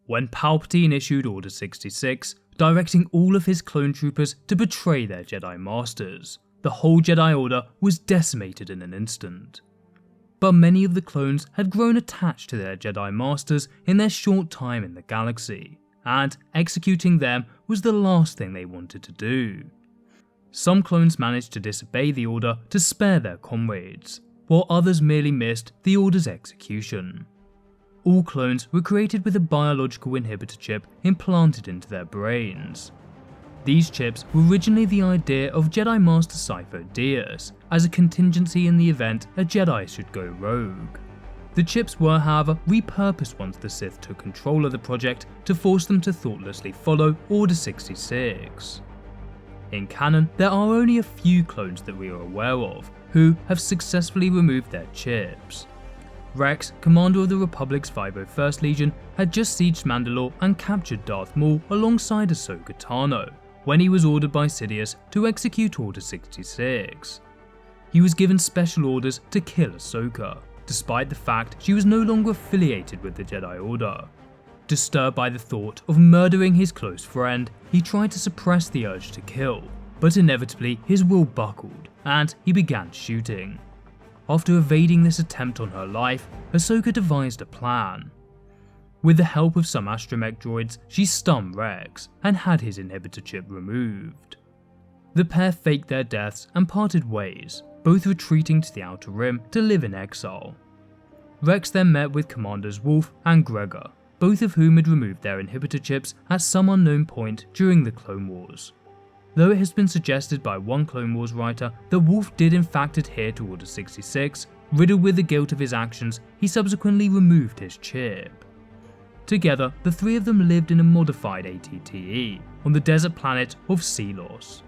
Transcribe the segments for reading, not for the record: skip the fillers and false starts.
when Palpatine issued Order 66, directing all of his clone troopers to betray their Jedi Masters. The whole Jedi Order was decimated in an instant. But many of the clones had grown attached to their Jedi Masters in their short time in the galaxy, and executing them was the last thing they wanted to do. Some clones managed to disobey the Order to spare their comrades, while others merely missed the Order's execution. All clones were created with a biological inhibitor chip implanted into their brains. These chips were originally the idea of Jedi Master Sifo Dyas, as a contingency in the event a Jedi should go rogue. The chips were, however, repurposed once the Sith took control of the project to force them to thoughtlessly follow Order 66. In canon, there are only a few clones that we are aware of who have successfully removed their chips. Rex, commander of the Republic's 501st Legion, had just sieged Mandalore and captured Darth Maul alongside Ahsoka Tano, when he was ordered by Sidious to execute Order 66. He was given special orders to kill Ahsoka, despite the fact she was no longer affiliated with the Jedi Order. Disturbed by the thought of murdering his close friend, he tried to suppress the urge to kill, but inevitably his will buckled, and he began shooting. After evading this attempt on her life, Ahsoka devised a plan. With the help of some astromech droids, she stunned Rex and had his inhibitor chip removed. The pair faked their deaths and parted ways, both retreating to the Outer Rim to live in exile. Rex then met with Commanders Wolffe and Gregor, both of whom had removed their inhibitor chips at some unknown point during the Clone Wars. Though it has been suggested by one Clone Wars writer that Wolffe did in fact adhere to Order 66, riddled with the guilt of his actions, he subsequently removed his chip. Together, the three of them lived in a modified ATTE on the desert planet of Selos.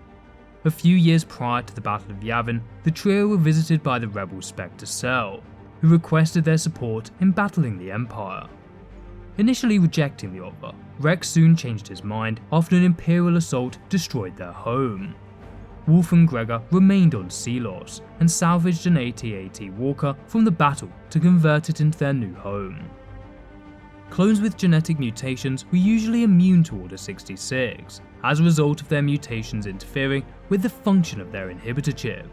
A few years prior to the Battle of Yavin, the trio were visited by the rebel Spectre Cell, who requested their support in battling the Empire. Initially rejecting the offer, Rex soon changed his mind after an Imperial assault destroyed their home. Wolffe and Gregor remained on Selos and salvaged an AT-AT Walker from the battle to convert it into their new home. Clones with genetic mutations were usually immune to Order 66, as a result of their mutations interfering with the function of their inhibitor chip.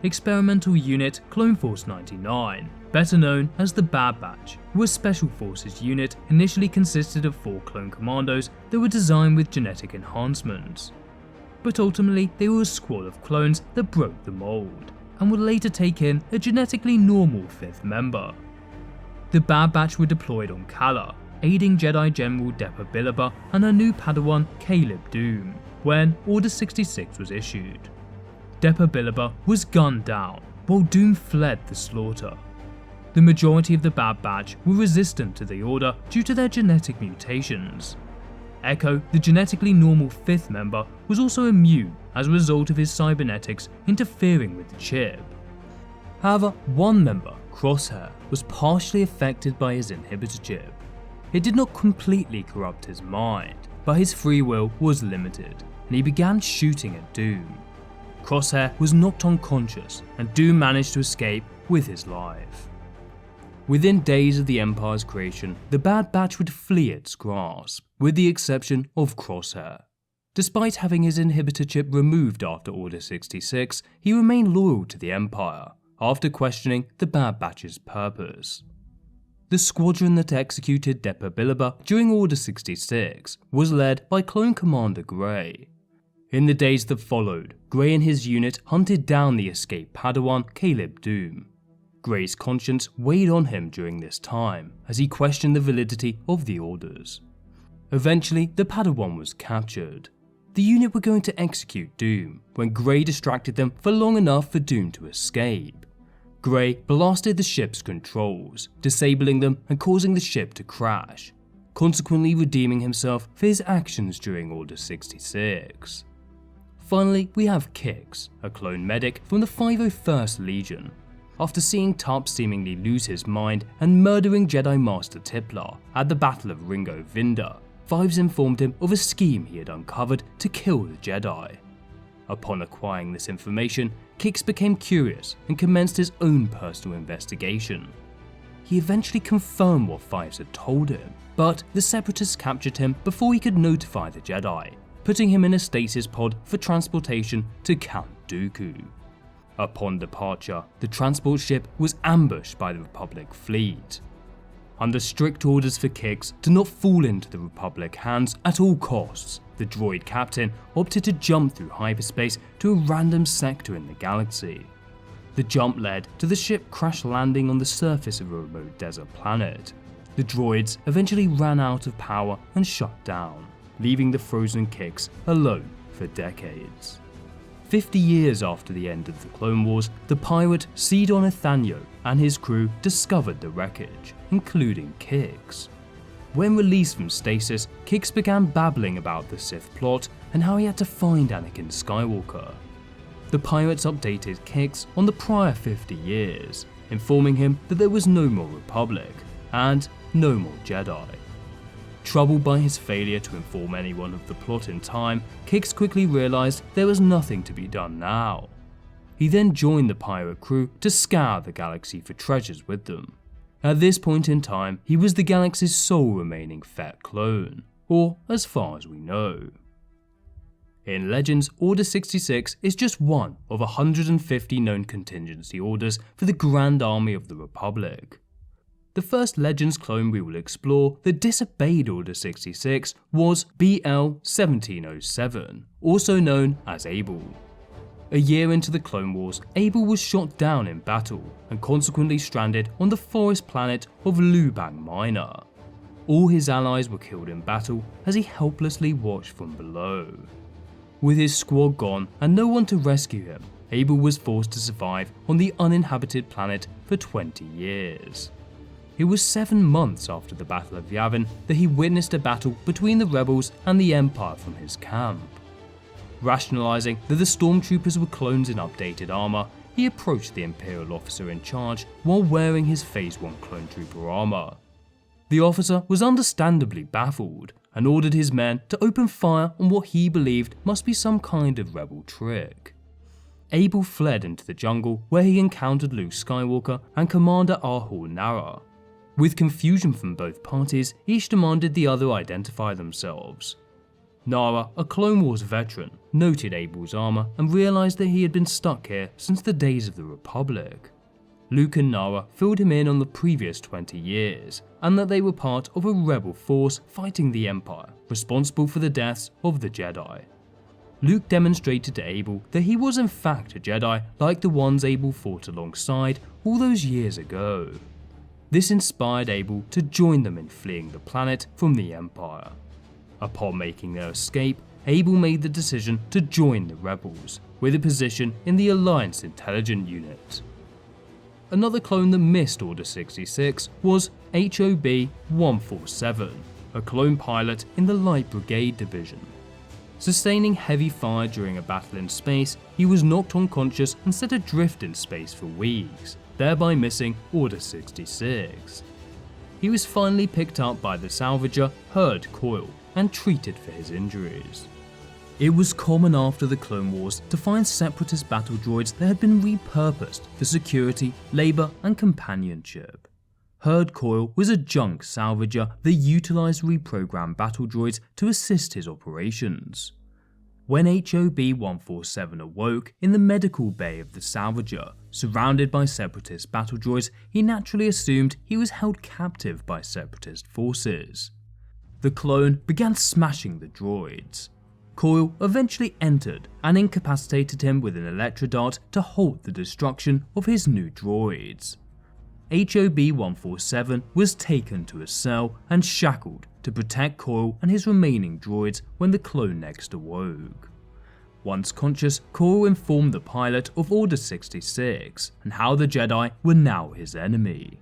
Experimental Unit Clone Force 99, better known as the Bad Batch, were a special forces unit initially consisted of 4 clone commandos that were designed with genetic enhancements. But ultimately they were a squad of clones that broke the mold, and would later take in a genetically normal 5th member. The Bad Batch were deployed on Kala, aiding Jedi General Depa Billaba and her new Padawan Caleb Dume, when Order 66 was issued. Depa Billaba was gunned down, while Dume fled the slaughter. The majority of the Bad Batch were resistant to the Order due to their genetic mutations. Echo, the genetically normal 5th member, was also immune as a result of his cybernetics interfering with the chip. However, one member, Crosshair, was partially affected by his inhibitor chip. It did not completely corrupt his mind, but his free will was limited, and he began shooting at Dume. Crosshair was knocked unconscious, and Dume managed to escape with his life. Within days of the Empire's creation, the Bad Batch would flee its grasp, with the exception of Crosshair. Despite having his inhibitor chip removed after Order 66, he remained loyal to the Empire, after questioning the Bad Batch's purpose. The squadron that executed Depa Billaba during Order 66 was led by Clone Commander Grey. In the days that followed, Grey and his unit hunted down the escaped Padawan Caleb Dume. Grey's conscience weighed on him during this time, as he questioned the validity of the orders. Eventually, the Padawan was captured. The unit were going to execute Dume, when Grey distracted them for long enough for Dume to escape. Grey blasted the ship's controls, disabling them and causing the ship to crash, consequently redeeming himself for his actions during Order 66. Finally, we have Kix, a clone medic from the 501st Legion. After seeing Tup seemingly lose his mind and murdering Jedi Master Tiplar at the Battle of Ringo Vinda, Fives informed him of a scheme he had uncovered to kill the Jedi. Upon acquiring this information, Kix became curious and commenced his own personal investigation. he eventually confirmed what Fives had told him, but the Separatists captured him before he could notify the Jedi, putting him in a stasis pod for transportation to Count Dooku. Upon departure, the transport ship was ambushed by the Republic fleet. Under strict orders for Kix to not fall into the Republic hands at all costs, the droid captain opted to jump through hyperspace to a random sector in the galaxy. The jump led to the ship crash landing on the surface of a remote desert planet. The droids eventually ran out of power and shut down, leaving the frozen Kix alone for decades. 50 years after the end of the Clone Wars, the pirate Sidon Nathaniel and his crew discovered the wreckage, including Kix. When released from stasis, Kix began babbling about the Sith plot and how he had to find Anakin Skywalker. The pirates updated Kix on the prior 50 years, informing him that there was no more Republic and no more Jedi. Troubled by his failure to inform anyone of the plot in time, Kix quickly realized there was nothing to be done now. He then joined the pirate crew to scour the galaxy for treasures with them. At this point in time, he was the galaxy's sole remaining Fett clone, or as far as we know. In Legends, Order 66 is just one of 150 known contingency orders for the Grand Army of the Republic. The first Legends clone we will explore, the Disobeyed Order 66, was BL-1707, also known as Abel. A year into the Clone Wars, Abel was shot down in battle and consequently stranded on the forest planet of Lubang Minor. All his allies were killed in battle as he helplessly watched from below. With his squad gone and no one to rescue him, Abel was forced to survive on the uninhabited planet for 20 years. It was 7 months after the Battle of Yavin that he witnessed a battle between the rebels and the Empire from his camp. Rationalizing that the stormtroopers were clones in updated armor, he approached the Imperial officer in charge while wearing his Phase 1 clone trooper armor. The officer was understandably baffled and ordered his men to open fire on what he believed must be some kind of rebel trick. Abel fled into the jungle where he encountered Luke Skywalker and Commander Ahul Nara. With confusion from both parties, each demanded the other identify themselves. Nara, a Clone Wars veteran, noted Abel's armor and realized that he had been stuck here since the days of the Republic. Luke and Nara filled him in on the previous 20 years, and that they were part of a rebel force fighting the Empire, responsible for the deaths of the Jedi. Luke demonstrated to Abel that he was in fact a Jedi like the ones Abel fought alongside all those years ago. This inspired Abel to join them in fleeing the planet from the Empire. Upon making their escape, Abel made the decision to join the rebels, with a position in the Alliance Intelligence Unit. Another clone that missed Order 66 was HOB-147, a clone pilot in the Light Brigade Division. Sustaining heavy fire during a battle in space, he was knocked unconscious and set adrift in space for weeks, thereby missing Order 66. He was finally picked up by the salvager Herd Coil and treated for his injuries. It was common after the Clone Wars to find separatist battle droids that had been repurposed for security, labour and companionship. Herd Coil was a junk salvager that utilised reprogrammed battle droids to assist his operations. When HOB-147 awoke in the medical bay of the salvager, surrounded by separatist battle droids, he naturally assumed he was held captive by separatist forces. The clone began smashing the droids. Coil eventually entered and incapacitated him with an electrodart to halt the destruction of his new droids. HOB-147 was taken to a cell and shackled to protect Coil and his remaining droids when the clone next awoke. Once conscious, Coil informed the pilot of Order 66 and how the Jedi were now his enemy.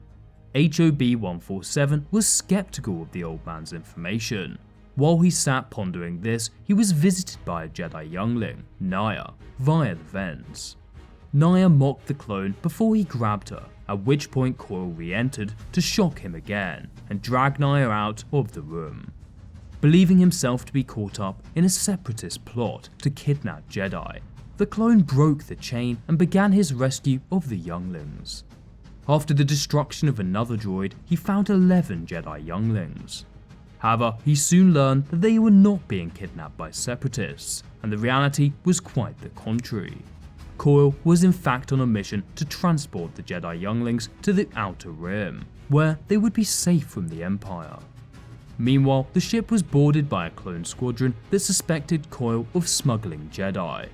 HOB-147 was skeptical of the old man's information. While he sat pondering this, he was visited by a Jedi youngling, Naya, via the vents. Naya mocked the clone before he grabbed her, at which point Coil re-entered to shock him again and drag Naya out of the room. Believing himself to be caught up in a separatist plot to kidnap Jedi, the clone broke the chain and began his rescue of the younglings. After the destruction of another droid, he found 11 Jedi younglings. However, he soon learned that they were not being kidnapped by separatists, and the reality was quite the contrary. Coil was in fact on a mission to transport the Jedi younglings to the Outer Rim, where they would be safe from the Empire. Meanwhile, the ship was boarded by a clone squadron that suspected Coil of smuggling Jedi.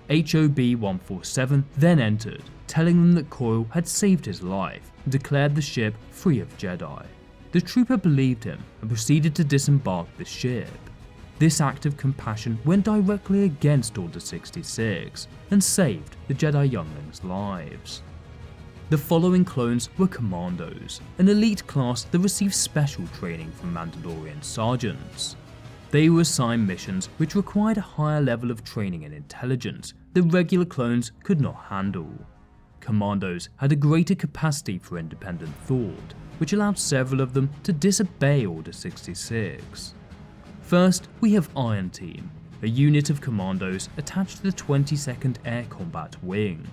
HOB-147 then entered, telling them that Coil had saved his life and declared the ship free of Jedi. The trooper believed him and proceeded to disembark the ship. This act of compassion went directly against Order 66 and saved the Jedi younglings' lives. The following clones were Commandos, an elite class that received special training from Mandalorian sergeants. They were assigned missions which required a higher level of training and intelligence that regular clones could not handle. Commandos had a greater capacity for independent thought, which allowed several of them to disobey Order 66. First, we have Iron Team, a unit of commandos attached to the 22nd Air Combat Wing.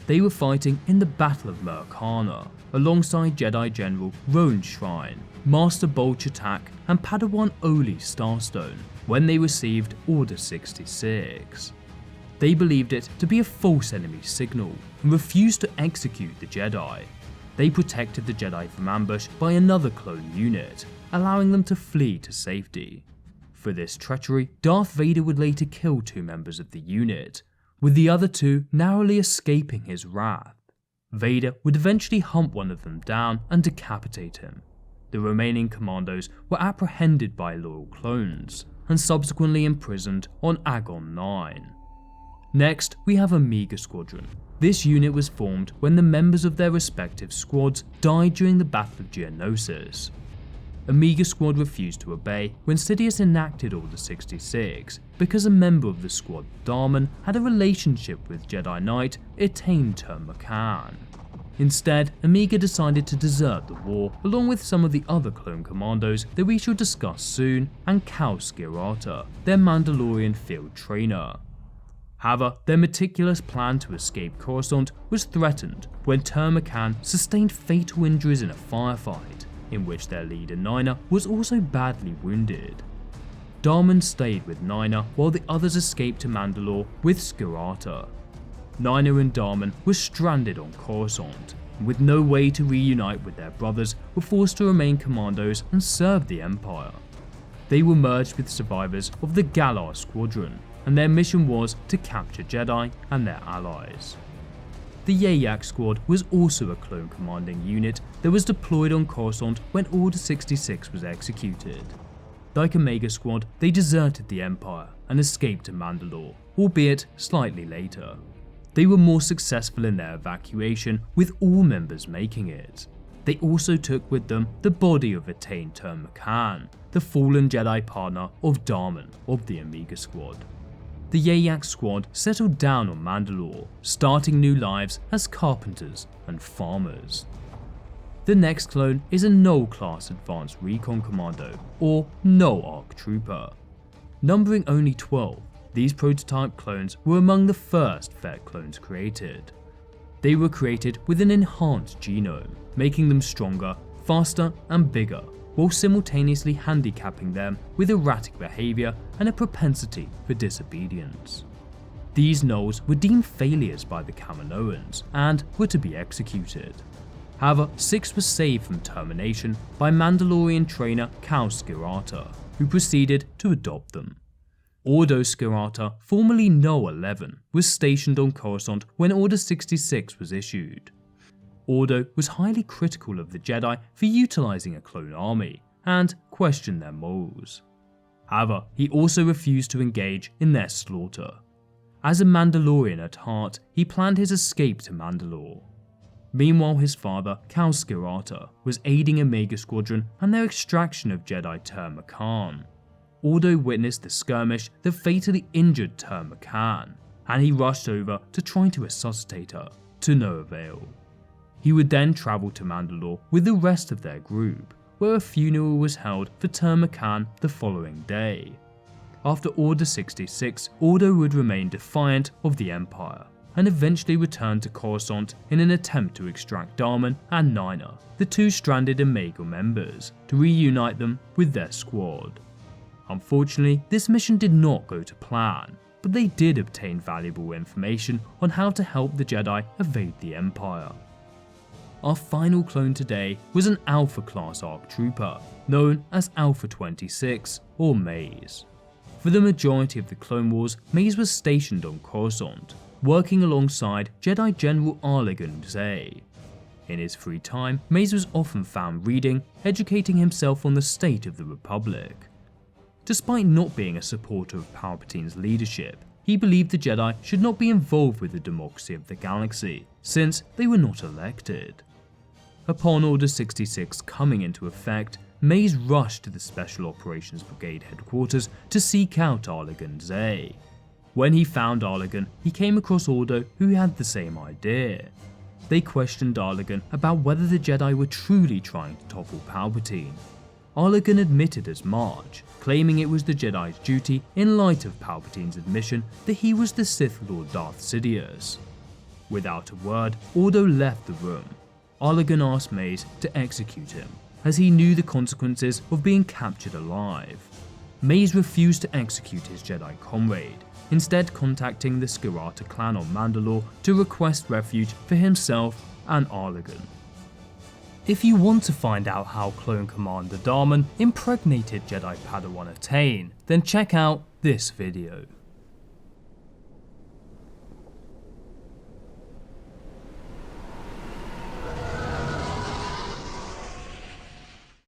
They were fighting in the Battle of Murkana, alongside Jedi General Roan Shrine, Master Bolch Attack and Padawan Oli Starstone when they received Order 66. They believed it to be a false enemy signal and refused to execute the Jedi. They protected the Jedi from ambush by another clone unit, allowing them to flee to safety. For this treachery, Darth Vader would later kill 2 members of the unit, with the other 2 narrowly escaping his wrath. Vader would eventually hunt one of them down and decapitate him. The remaining commandos were apprehended by loyal clones and subsequently imprisoned on Agon 9. Next, we have Amiga Squadron. This unit was formed when the members of their respective squads died during the Battle of Geonosis. Amiga Squad refused to obey when Sidious enacted Order 66 because a member of the squad, Darman, had a relationship with Jedi Knight Etain Termakan. Instead, Amiga decided to desert the war along with some of the other clone commandos that we shall discuss soon and Cal Skirata, their Mandalorian field trainer. However, their meticulous plan to escape Coruscant was threatened when Termakan sustained fatal injuries in a firefight, in which their leader Nina was also badly wounded. Darman stayed with Nina while the others escaped to Mandalore with Skirata. Nina and Darman were stranded on Coruscant, and with no way to reunite with their brothers were forced to remain commandos and serve the Empire. They were merged with survivors of the Galar Squadron, and their mission was to capture Jedi and their allies. The Yayak Squad was also a clone commanding unit that was deployed on Coruscant when Order 66 was executed. Like Amiga Squad, they deserted the Empire and escaped to Mandalore, albeit slightly later. They were more successful in their evacuation, with all members making it. They also took with them the body of Etain Termakan, the fallen Jedi partner of Darman of the Amiga Squad. The Yayak Squad settled down on Mandalore, starting new lives as carpenters and farmers. The next clone is a Null class Advanced Recon Commando, or Null Arc Trooper. Numbering only 12, these prototype clones were among the first Fett clones created. They were created with an enhanced genome, making them stronger, faster and bigger, while simultaneously handicapping them with erratic behaviour and a propensity for disobedience. These Nulls were deemed failures by the Kaminoans and were to be executed. However, 6 were saved from termination by Mandalorian trainer Cal Skirata, who proceeded to adopt them. Ordo Skirata, formerly Null 11, was stationed on Coruscant when Order 66 was issued. Ordo was highly critical of the Jedi for utilising a clone army, and questioned their morals. However, he also refused to engage in their slaughter. As a Mandalorian at heart, he planned his escape to Mandalore. Meanwhile, his father, Cal Skirata, was aiding Amiga Squadron and their extraction of Jedi Termakan. Ordo witnessed the skirmish that fatally injured Termakan, and he rushed over to try to resuscitate her, to no avail. He would then travel to Mandalore with the rest of their group, where a funeral was held for Termakan the following day. After Order 66, Ordo would remain defiant of the Empire. and eventually returned to Coruscant in an attempt to extract Darman and Nina, the two stranded Amiga members, to reunite them with their squad. Unfortunately, this mission did not go to plan, but they did obtain valuable information on how to help the Jedi evade the Empire. Our final clone today was an Alpha class ARC trooper, known as Alpha 26 or Maze. For the majority of the Clone Wars, Maze was stationed on Coruscant, working alongside Jedi General Arligan Zay. In his free time, Maze was often found reading, educating himself on the state of the Republic. Despite not being a supporter of Palpatine's leadership, he believed the Jedi should not be involved with the democracy of the galaxy, since they were not elected. Upon Order 66 coming into effect, Maze rushed to the Special Operations Brigade headquarters to seek out Arligan Zay. When he found Arligan, he came across Ordo, who had the same idea. They questioned Arligan about whether the Jedi were truly trying to topple Palpatine. Arligan admitted as much, claiming it was the Jedi's duty in light of Palpatine's admission that he was the Sith Lord Darth Sidious. Without a word, Ordo left the room. Arligan asked Maze to execute him, as he knew the consequences of being captured alive. Maze refused to execute his Jedi comrade, instead contacting the Skirata clan on Mandalore to request refuge for himself and Arligan. If you want to find out how Clone Commander Darman impregnated Jedi Padawan Attain, then check out this video.